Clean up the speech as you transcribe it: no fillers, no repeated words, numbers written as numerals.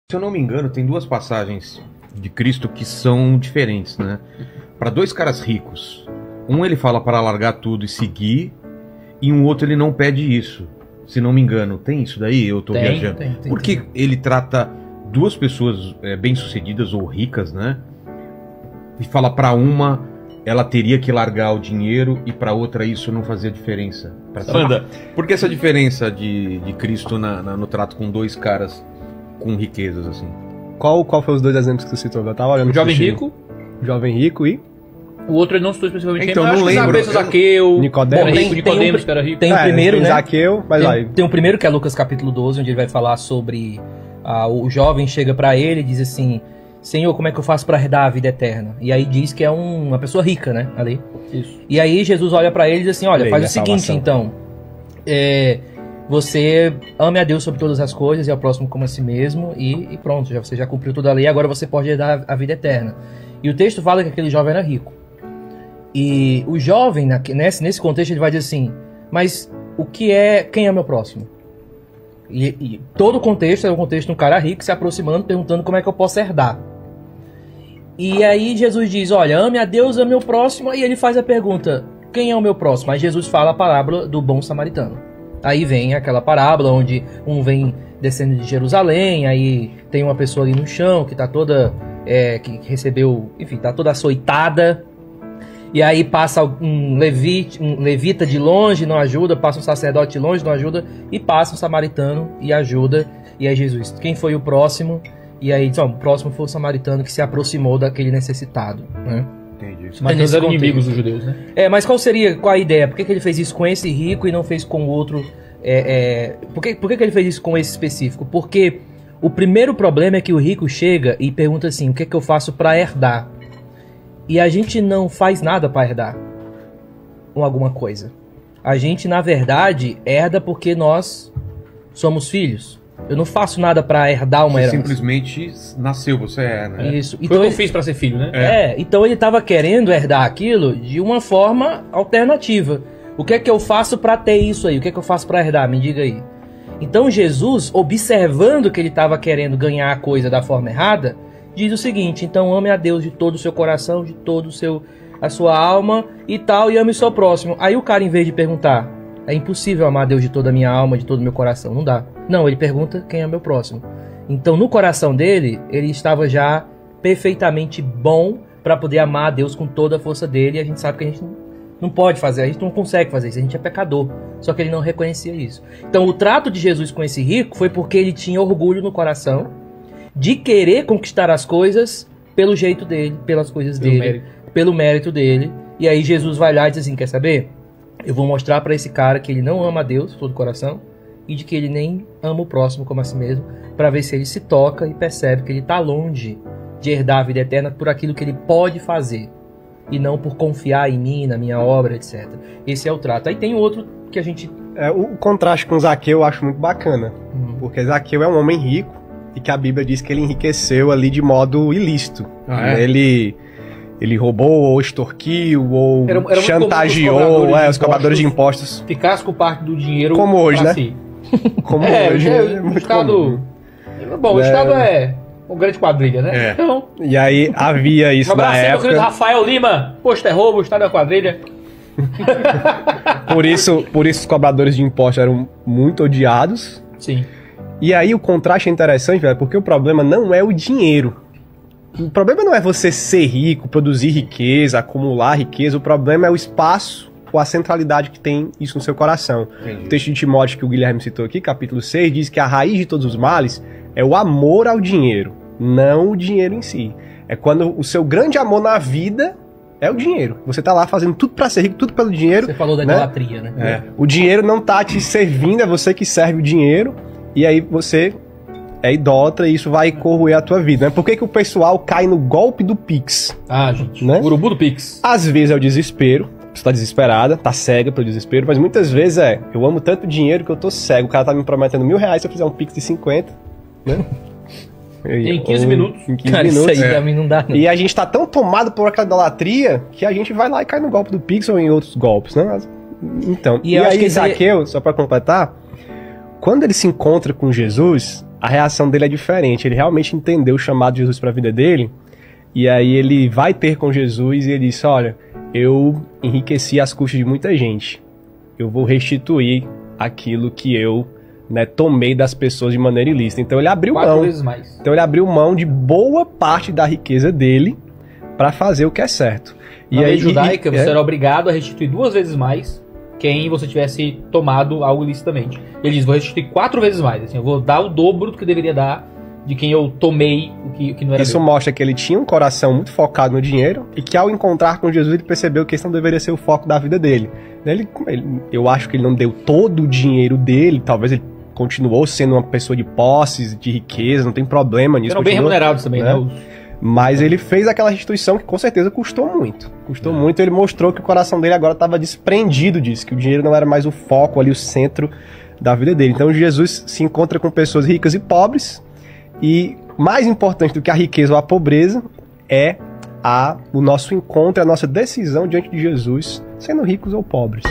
Se eu não me engano, tem duas passagens de Cristo que são diferentes, né? Para dois caras ricos. Um ele fala para largar tudo e seguir, e um outro ele não pede isso. Se não me engano, tem isso daí? Eu tô viajando. Tem, porque ele trata duas pessoas bem-sucedidas ou ricas, né? E fala para uma, ela teria que largar o dinheiro, e para outra isso não fazia diferença. Por que essa diferença de Cristo no trato com dois caras com riquezas, assim? Qual foi os dois exemplos que você citou? Eu tava olhando. O jovem rico. O jovem rico e... O outro ele não citou especificamente. Então, não lembro. Zaqueu, Nicodemos. Nicodemos, que era rico. Tem o primeiro, né? Zaqueu, mas Tem o primeiro, que é Lucas capítulo 12, onde ele vai falar sobre... o jovem chega pra ele e diz assim: Senhor, como é que eu faço pra herdar a vida eterna? E aí diz que é uma pessoa rica, né? Ali. Isso. E aí Jesus olha pra ele e diz assim: olha, faz o seguinte, então. Você ame a Deus sobre todas as coisas e ao próximo como a si mesmo, e pronto, você já cumpriu toda a lei, agora você pode herdar a vida eterna. E o texto fala que aquele jovem era rico. E o jovem, nesse contexto, ele vai dizer assim: mas quem é meu próximo? E todo o contexto é um contexto de um cara rico se aproximando, perguntando como é que eu posso herdar. E aí Jesus diz: olha, ame a Deus, ame o próximo. E ele faz a pergunta: quem é o meu próximo? Aí Jesus fala a parábola do bom samaritano. Aí vem aquela parábola onde um vem descendo de Jerusalém, aí tem uma pessoa ali no chão que tá toda... que recebeu, enfim, tá toda açoitada. E aí passa um levita de longe, não ajuda, passa um sacerdote de longe, não ajuda, e passa um samaritano e ajuda. E aí Jesus: quem foi o próximo? E aí diz: o próximo foi o samaritano que se aproximou daquele necessitado, né? Entendi. Mas eles eram inimigos dos judeus, né? Mas qual a ideia? Por que ele fez isso com esse rico e não fez com o outro? Por que ele fez isso com esse específico? Porque o primeiro problema é que o rico chega e pergunta assim: o que é que eu faço para herdar? E a gente não faz nada para herdar alguma coisa. A gente, na verdade, herda porque nós somos filhos. Eu não faço nada para herdar uma herança. Simplesmente nasceu, você né? Isso. Então eu fiz para ser filho, né? Então ele estava querendo herdar aquilo de uma forma alternativa. O que é que eu faço para ter isso aí? O que é que eu faço para herdar? Me diga aí. Então Jesus, observando que ele estava querendo ganhar a coisa da forma errada, diz o seguinte: então ame a Deus de todo o seu coração, de todo a sua alma e tal, e ame o seu próximo. Aí o cara, em vez de perguntar: é impossível amar a Deus de toda a minha alma, de todo o meu coração, não dá. Não, ele pergunta: quem é meu próximo? Então no coração dele, ele estava já perfeitamente bom para poder amar a Deus com toda a força dele, e a gente sabe que a gente não pode fazer, a gente não consegue fazer isso, a gente é pecador. Só que ele não reconhecia isso. Então o trato de Jesus com esse rico foi porque ele tinha orgulho no coração de querer conquistar as coisas pelo jeito dele, pelas coisas dele, pelo mérito dele. E aí Jesus vai lá e diz assim: quer saber? Eu vou mostrar para esse cara que ele não ama a Deus de todo o coração e de que ele nem ama o próximo como a si mesmo, para ver se ele se toca e percebe que ele está longe de herdar a vida eterna por aquilo que ele pode fazer e não por confiar em mim, na minha obra, etc. Esse é o trato. Aí tem outro que a gente... o contraste com Zaqueu eu acho muito bacana, porque Zaqueu é um homem rico e que a Bíblia diz que ele enriqueceu ali de modo ilícito. Ele roubou, ou extorquiu, ou chantageou os cobradores de impostos. Ficasse com parte do dinheiro como hoje, né? Si. Como hoje. O Estado... Bom, o Estado é uma grande quadrilha, né? Então... E aí havia isso na época... meu querido Rafael Lima. Posto é roubo, o Estado é quadrilha. Por isso os cobradores de impostos eram muito odiados. Sim. E aí o contraste é interessante, velho, porque o problema não é o dinheiro. O problema não é você ser rico, produzir riqueza, acumular riqueza. O problema é o espaço ou a centralidade que tem isso no seu coração. Entendi. O texto de Timóteo que o Guilherme citou aqui, capítulo 6, diz que a raiz de todos os males é o amor ao dinheiro, não o dinheiro em si. É quando o seu grande amor na vida é o dinheiro. Você tá lá fazendo tudo pra ser rico, tudo pelo dinheiro. Você falou da idolatria, né? O dinheiro não tá te servindo, é você que serve o dinheiro. E aí você é idólatra e isso vai corroer a tua vida, né? Por que o pessoal cai no golpe do Pix? Gente, né? O urubu do Pix. Às vezes é o desespero, você tá desesperada, tá cega pelo desespero, mas muitas vezes eu amo tanto dinheiro que eu tô cego, o cara tá me prometendo R$1.000 se eu fizer um Pix de 50, né? Em 15 minutos. Em 15 minutos. Isso aí pra mim não dá, não. E a gente tá tão tomado por aquela idolatria que a gente vai lá e cai no golpe do Pix ou em outros golpes, né? Então, e aí Zaqueu, só pra completar, quando ele se encontra com Jesus, a reação dele é diferente. Ele realmente entendeu o chamado de Jesus para a vida dele, e aí ele vai ter com Jesus e ele disse, olha, eu enriqueci às custas de muita gente. Eu vou restituir aquilo que eu, né, tomei das pessoas de maneira ilícita. Então ele abriu 4 mão. vezes mais. Então ele abriu mão de boa parte da riqueza dele para fazer o que é certo. Na lei judaica, você era obrigado a restituir 2 vezes mais quem você tivesse tomado algo ilicitamente. Ele diz, vou restituir 4 vezes mais. Assim, eu vou dar o dobro do que deveria dar de quem eu tomei o que não era Isso meu. mostra que ele tinha um coração muito focado no dinheiro e que ao encontrar com Jesus ele percebeu que esse não deveria ser o foco da vida dele. Eu acho que ele não deu todo o dinheiro dele, talvez ele continuou sendo uma pessoa de posses, de riqueza, não tem problema nisso. Eram bem remunerados também, né? Mas ele fez aquela restituição que com certeza custou muito. Custou muito, ele mostrou que o coração dele agora estava desprendido disso, que o dinheiro não era mais o foco ali, o centro da vida dele. Então Jesus se encontra com pessoas ricas e pobres, e mais importante do que a riqueza ou a pobreza é o nosso encontro, a nossa decisão diante de Jesus, sendo ricos ou pobres.